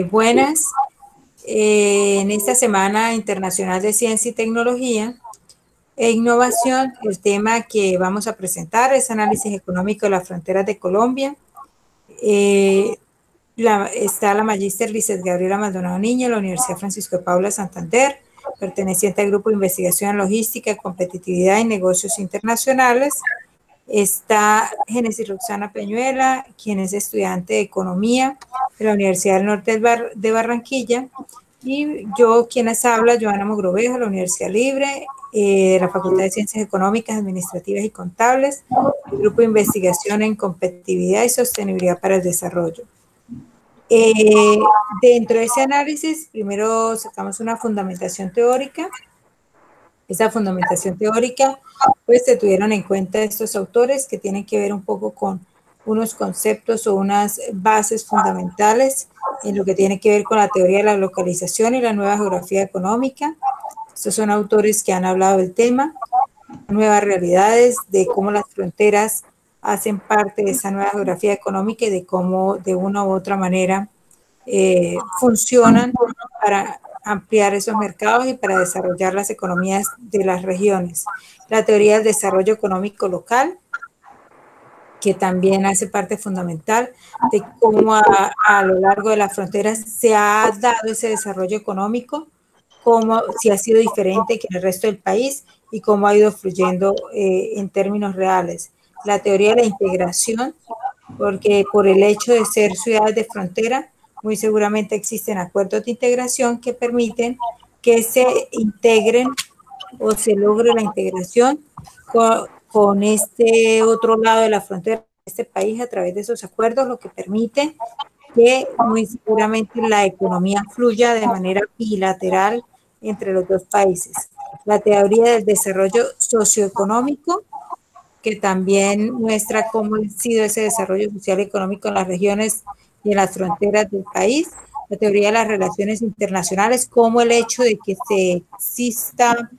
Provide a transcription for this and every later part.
Buenas. En esta Semana Internacional de Ciencia y Tecnología e Innovación, el tema que vamos a presentar es análisis económico de las fronteras de Colombia. Está la magíster Lizeth Gabriela Maldonado Niño de la Universidad Francisco de Paula Santander, perteneciente al Grupo de Investigación en Logística, Competitividad y Negocios Internacionales. Está Génesis Roxana Peñuela, quien es estudiante de Economía de la Universidad del Norte de Barranquilla. Y yo, quien les habla, Joana Mogrovejo, de la Universidad Libre, de la Facultad de Ciencias Económicas, Administrativas y Contables, el Grupo de Investigación en Competitividad y Sostenibilidad para el Desarrollo. Dentro de ese análisis, primero sacamos una fundamentación teórica. Esa fundamentación teórica, pues se tuvieron en cuenta estos autores que tienen que ver un poco con unos conceptos o unas bases fundamentales en lo que tiene que ver con la teoría de la localización y la nueva geografía económica. Estos son autores que han hablado del tema, nuevas realidades, de cómo las fronteras hacen parte de esa nueva geografía económica y de cómo de una u otra manera funcionan para ampliar esos mercados y para desarrollar las economías de las regiones. La teoría del desarrollo económico local, que también hace parte fundamental de cómo a lo largo de las fronteras se ha dado ese desarrollo económico, cómo si ha sido diferente que en el resto del país y cómo ha ido fluyendo en términos reales. La teoría de la integración, porque por el hecho de ser ciudades de frontera, muy seguramente existen acuerdos de integración que permiten que se integren o se logre la integración con este otro lado de la frontera de este país a través de esos acuerdos, lo que permite que muy seguramente la economía fluya de manera bilateral entre los dos países. La teoría del desarrollo socioeconómico, que también muestra cómo ha sido ese desarrollo social y económico en las regiones y en las fronteras del país. La teoría de las relaciones internacionales, como el hecho de que se exista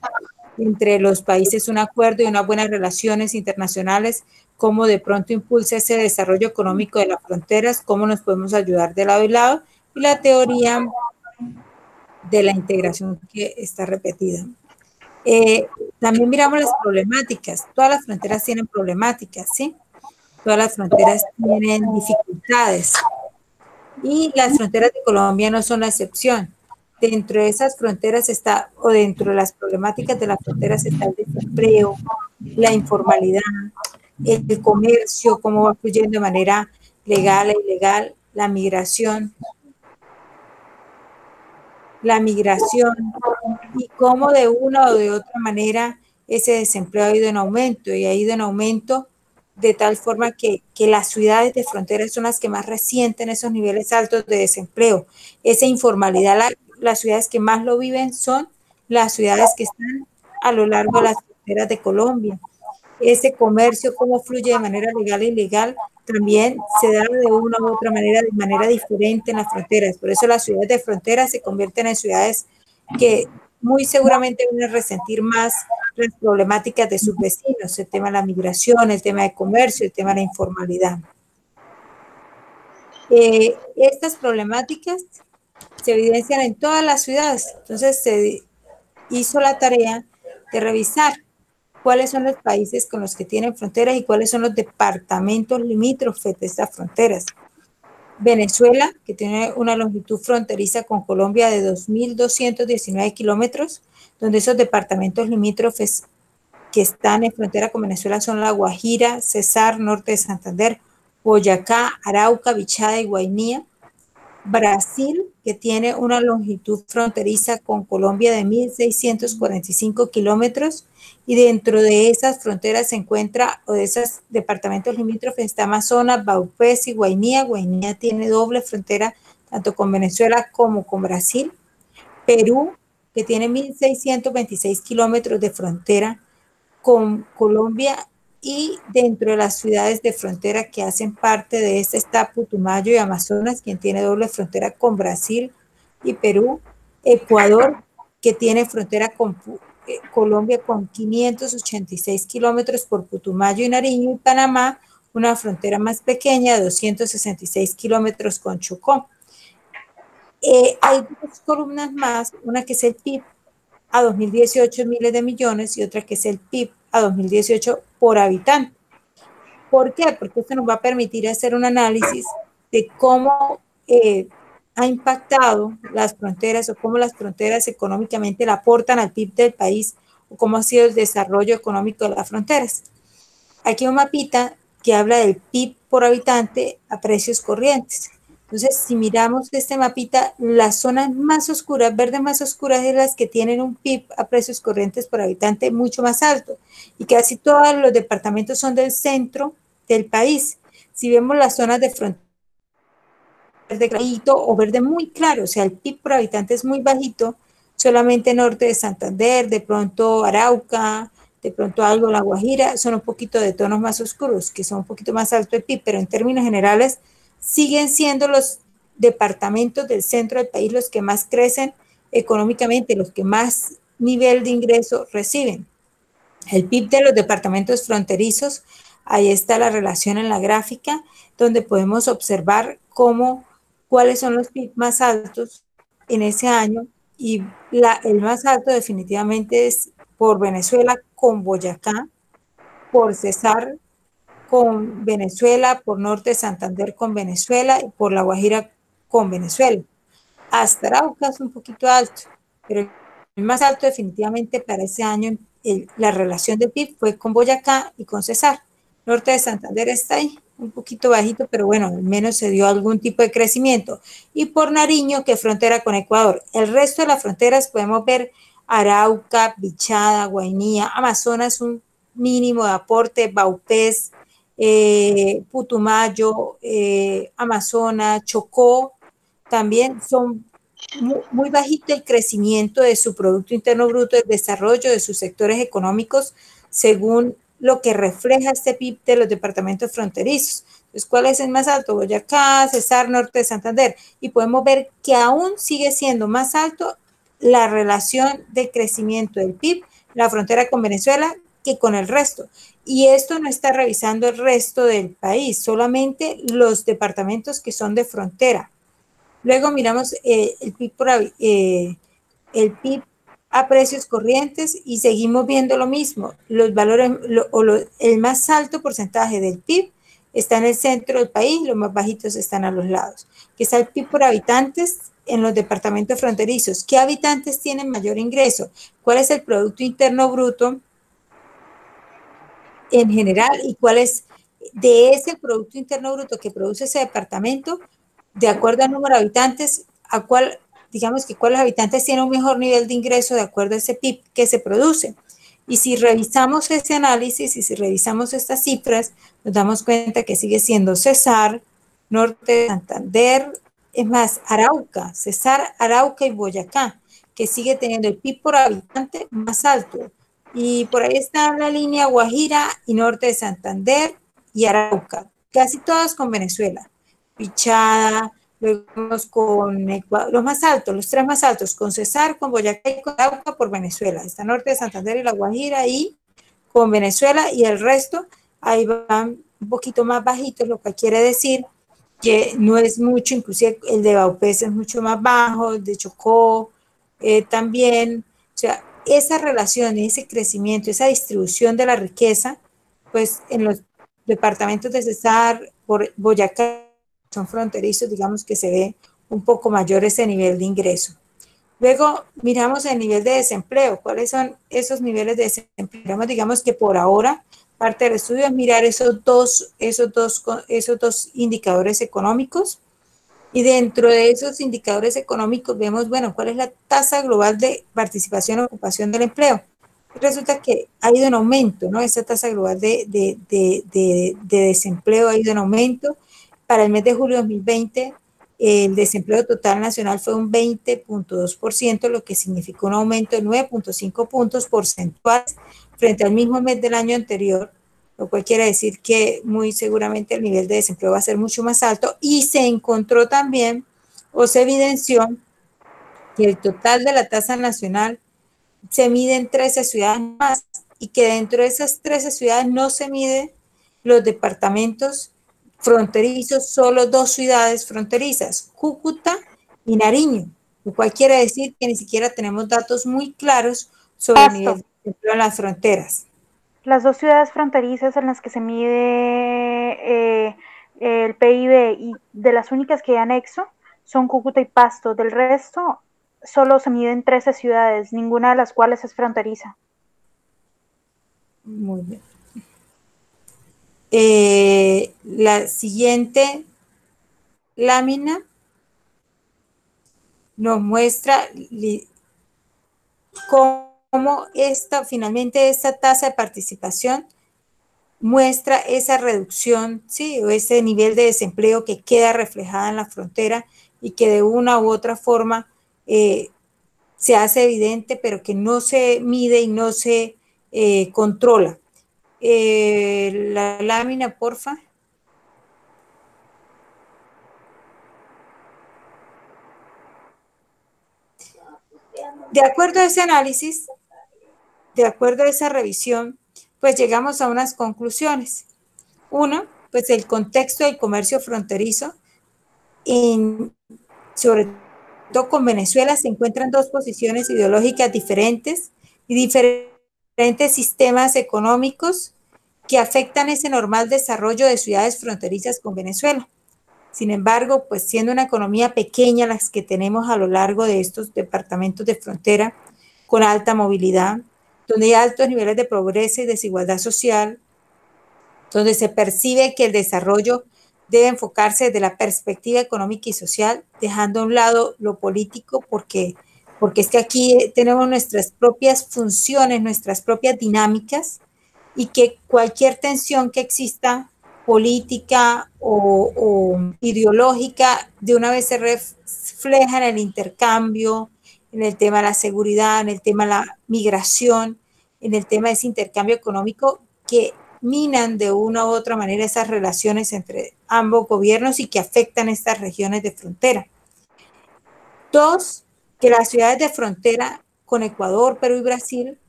entre los países un acuerdo y unas buenas relaciones internacionales, cómo de pronto impulsa ese desarrollo económico de las fronteras, cómo nos podemos ayudar de lado y lado, y la teoría de la integración que está repetida. También miramos las problemáticas. Todas las fronteras tienen problemáticas, ¿sí? Todas las fronteras tienen dificultades. Y las fronteras de Colombia no son la excepción. Dentro de esas fronteras está, o dentro de las problemáticas de las fronteras está el desempleo, la informalidad, el comercio, cómo va fluyendo de manera legal e ilegal, la migración y cómo de una o de otra manera ese desempleo ha ido en aumento y ha ido en aumento de tal forma que las ciudades de frontera son las que más resienten esos niveles altos de desempleo. Esa informalidad, las ciudades que más lo viven son las ciudades que están a lo largo de las fronteras de Colombia. Ese comercio, cómo fluye de manera legal e ilegal, también se da de una u otra manera, de manera diferente en las fronteras. Por eso las ciudades de frontera se convierten en ciudades que muy seguramente van a resentir más las problemáticas de sus vecinos, el tema de la migración, el tema de comercio, el tema de la informalidad. Estas problemáticas se evidencian en todas las ciudades, entonces se hizo la tarea de revisar cuáles son los países con los que tienen fronteras y cuáles son los departamentos limítrofes de estas fronteras. Venezuela, que tiene una longitud fronteriza con Colombia de 2.219 kilómetros, donde esos departamentos limítrofes que están en frontera con Venezuela son La Guajira, Cesar, Norte de Santander, Boyacá, Arauca, Bichada y Guainía. Brasil, que tiene una longitud fronteriza con Colombia de 1.645 kilómetros, y dentro de esas fronteras se encuentra, o de esos departamentos limítrofes, está Amazonas, Baupés y Guainía. Guainía tiene doble frontera tanto con Venezuela como con Brasil. Perú, que tiene 1.626 kilómetros de frontera con Colombia, y dentro de las ciudades de frontera que hacen parte de este está Putumayo y Amazonas, quien tiene doble frontera con Brasil y Perú. Ecuador, que tiene frontera Colombia con 586 kilómetros por Putumayo y Nariño, y Panamá, una frontera más pequeña de 266 kilómetros con Chocó. Hay dos columnas más, una que es el PIB a 2018 miles de millones y otra que es el PIB a 2018 por habitante. ¿Por qué? Porque esto nos va a permitir hacer un análisis de cómo ha impactado las fronteras o cómo las fronteras económicamente le aportan al PIB del país o cómo ha sido el desarrollo económico de las fronteras. Aquí hay un mapita que habla del PIB por habitante a precios corrientes. Entonces, si miramos este mapita, las zonas más oscuras, verdes más oscuras, es las que tienen un PIB a precios corrientes por habitante mucho más alto. Y casi todos los departamentos son del centro del país. Si vemos las zonas de frontera, verde clarito o verde muy claro, o sea, el PIB por habitante es muy bajito, solamente norte de Santander, de pronto Arauca, de pronto algo La Guajira, son un poquito de tonos más oscuros, que son un poquito más alto el PIB, pero en términos generales siguen siendo los departamentos del centro del país los que más crecen económicamente, los que más nivel de ingreso reciben. El PIB de los departamentos fronterizos, ahí está la relación en la gráfica, donde podemos observar cuáles son los PIB más altos en ese año, y el más alto definitivamente es por Venezuela con Boyacá, por Cesar con Venezuela, por Norte de Santander con Venezuela y por La Guajira con Venezuela. Hasta Arauca es un poquito alto, pero el más alto definitivamente para ese año, la relación del PIB fue con Boyacá y con Cesar. Norte de Santander está ahí, un poquito bajito, pero bueno, al menos se dio algún tipo de crecimiento. Y por Nariño, que frontera con Ecuador. El resto de las fronteras podemos ver Arauca, Bichada, Guainía, Amazonas, un mínimo de aporte, Baupés, Putumayo, Amazonas, Chocó, también son muy bajito el crecimiento de su Producto Interno Bruto, el desarrollo de sus sectores económicos, según lo que refleja este PIB de los departamentos fronterizos. Entonces, ¿cuál es el más alto? Boyacá, Cesar, Norte de Santander. Y podemos ver que aún sigue siendo más alto la relación de crecimiento del PIB, la frontera con Venezuela, que con el resto. Y esto no está revisando el resto del país, solamente los departamentos que son de frontera. Luego miramos el PIB a precios corrientes y seguimos viendo lo mismo. Los valores, el más alto porcentaje del PIB está en el centro del país, los más bajitos están a los lados. Que está el PIB por habitantes en los departamentos fronterizos. ¿Qué habitantes tienen mayor ingreso? ¿Cuál es el Producto Interno Bruto en general y cuál es de ese Producto Interno Bruto que produce ese departamento? De acuerdo al número de habitantes, a cuál, digamos que cuáles habitantes tienen un mejor nivel de ingreso de acuerdo a ese PIB que se produce. Y si revisamos ese análisis y si revisamos estas cifras, nos damos cuenta que sigue siendo Cesar, Norte de Santander, es más, Arauca, Cesar, Arauca y Boyacá, que sigue teniendo el PIB por habitante más alto. Y por ahí está la línea Guajira y Norte de Santander y Arauca, casi todas con Venezuela. Pichada, luego con Ecuador, los más altos, los tres más altos, con Cesar, con Boyacá y con Arauca por Venezuela. Está Norte de Santander y La Guajira y con Venezuela, y el resto ahí van un poquito más bajitos, lo que quiere decir que no es mucho, inclusive el de Baupés es mucho más bajo, el de Chocó también. O sea, esa relación, ese crecimiento, esa distribución de la riqueza, pues en los departamentos de Cesar, por Boyacá, son fronterizos, digamos que se ve un poco mayor ese nivel de ingreso. Luego miramos el nivel de desempleo. ¿Cuáles son esos niveles de desempleo? Digamos que por ahora parte del estudio es mirar esos dos indicadores económicos, y dentro de esos indicadores económicos vemos, bueno, cuál es la tasa global de participación o ocupación del empleo. Resulta que ha ido en aumento, ¿no? Esa tasa global de desempleo ha ido en aumento. Para el mes de julio de 2020, el desempleo total nacional fue un 20.2%, lo que significó un aumento de 9.5 puntos porcentuales frente al mismo mes del año anterior, lo cual quiere decir que muy seguramente el nivel de desempleo va a ser mucho más alto. Y se encontró también, o se evidenció, que el total de la tasa nacional se miden 13 ciudades más y que dentro de esas 13 ciudades no se miden los departamentos fronterizos, solo dos ciudades fronterizas, Cúcuta y Nariño, lo cual quiere decir que ni siquiera tenemos datos muy claros sobre el nivel Pasto, de desempleo en las fronteras. las dos ciudades fronterizas en las que se mide el PIB y de las únicas que hay anexo son Cúcuta y Pasto. Del resto, solo se miden 13 ciudades, ninguna de las cuales es fronteriza. Muy bien. La siguiente lámina nos muestra cómo finalmente esta tasa de participación muestra esa reducción, ¿sí? O ese nivel de desempleo que queda reflejada en la frontera y que de una u otra forma se hace evidente, pero que no se mide y no se controla. La lámina, porfa. De acuerdo a ese análisis, de acuerdo a esa revisión, pues llegamos a unas conclusiones. Uno, pues el contexto del comercio fronterizo, sobre todo con Venezuela, se encuentran dos posiciones ideológicas diferentes y diferentes sistemas económicos que afectan ese normal desarrollo de ciudades fronterizas con Venezuela. Sin embargo, pues siendo una economía pequeña las que tenemos a lo largo de estos departamentos de frontera, con alta movilidad, donde hay altos niveles de pobreza y desigualdad social, donde se percibe que el desarrollo debe enfocarse desde la perspectiva económica y social, dejando a un lado lo político, porque es que aquí tenemos nuestras propias funciones, nuestras propias dinámicas, y que cualquier tensión que exista política o ideológica de una vez se refleja en el intercambio, en el tema de la seguridad, en el tema de la migración, en el tema de ese intercambio económico que minan de una u otra manera esas relaciones entre ambos gobiernos y que afectan estas regiones de frontera. Dos, que las ciudades de frontera con Ecuador, Perú y Brasil,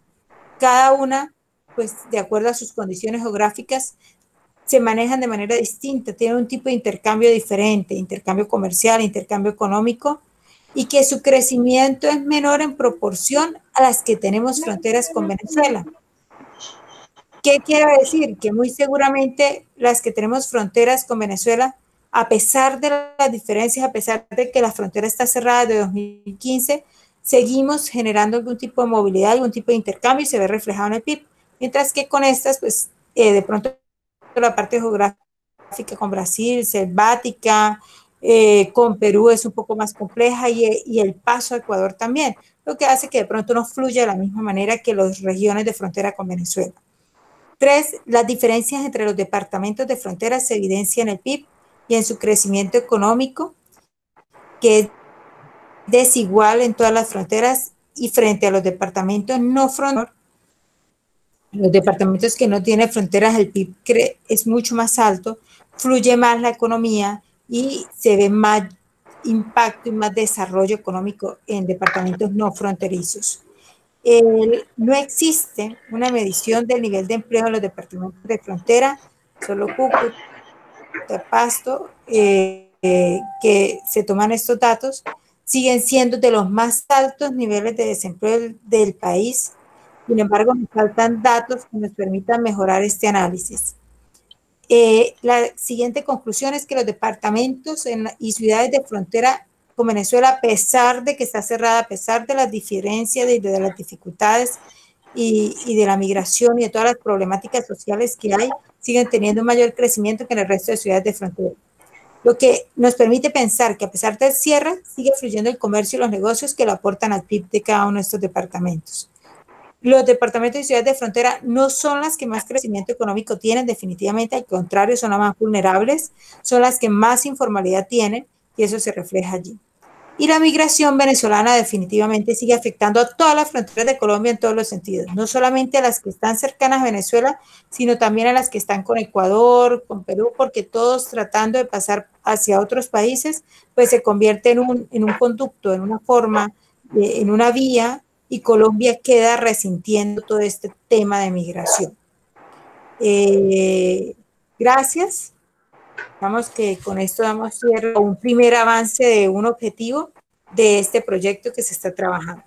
cada una, pues de acuerdo a sus condiciones geográficas, se manejan de manera distinta, tienen un tipo de intercambio diferente, intercambio comercial, intercambio económico, y que su crecimiento es menor en proporción a las que tenemos fronteras con Venezuela. ¿Qué quiero decir? Que muy seguramente las que tenemos fronteras con Venezuela, a pesar de las diferencias, a pesar de que la frontera está cerrada desde 2015, seguimos generando algún tipo de movilidad, algún tipo de intercambio y se ve reflejado en el PIB. Mientras que con estas, pues de pronto la parte geográfica con Brasil, selvática, con Perú es un poco más compleja y el paso a Ecuador también, lo que hace que de pronto no fluya de la misma manera que las regiones de frontera con Venezuela. Tres, las diferencias entre los departamentos de frontera se evidencian en el PIB y en su crecimiento económico, que es desigual en todas las fronteras y frente a los departamentos no fronterizos, los departamentos que no tienen fronteras, el PIB es mucho más alto, fluye más la economía y se ve más impacto y más desarrollo económico en departamentos no fronterizos. No existe una medición del nivel de empleo en los departamentos de frontera, solo Cúcuta, Pasto, que se toman estos datos, siguen siendo de los más altos niveles de desempleo del país. Sin embargo, nos faltan datos que nos permitan mejorar este análisis. La siguiente conclusión es que los departamentos y ciudades de frontera con Venezuela, a pesar de que está cerrada, a pesar de las diferencias, de las dificultades y de la migración y de todas las problemáticas sociales que hay, siguen teniendo un mayor crecimiento que en el resto de ciudades de frontera. Lo que nos permite pensar que a pesar del cierre, sigue fluyendo el comercio y los negocios que lo aportan al PIB de cada uno de estos departamentos. Los departamentos y ciudades de frontera no son las que más crecimiento económico tienen, definitivamente, al contrario, son las más vulnerables, son las que más informalidad tienen y eso se refleja allí. Y la migración venezolana definitivamente sigue afectando a todas las fronteras de Colombia en todos los sentidos, no solamente a las que están cercanas a Venezuela, sino también a las que están con Ecuador, con Perú, porque todos tratando de pasar hacia otros países, pues se convierte en un conducto, en una forma, en una vía y Colombia queda resintiendo todo este tema de migración. Gracias. Vamos que con esto damos cierre a un primer avance de un objetivo de este proyecto que se está trabajando.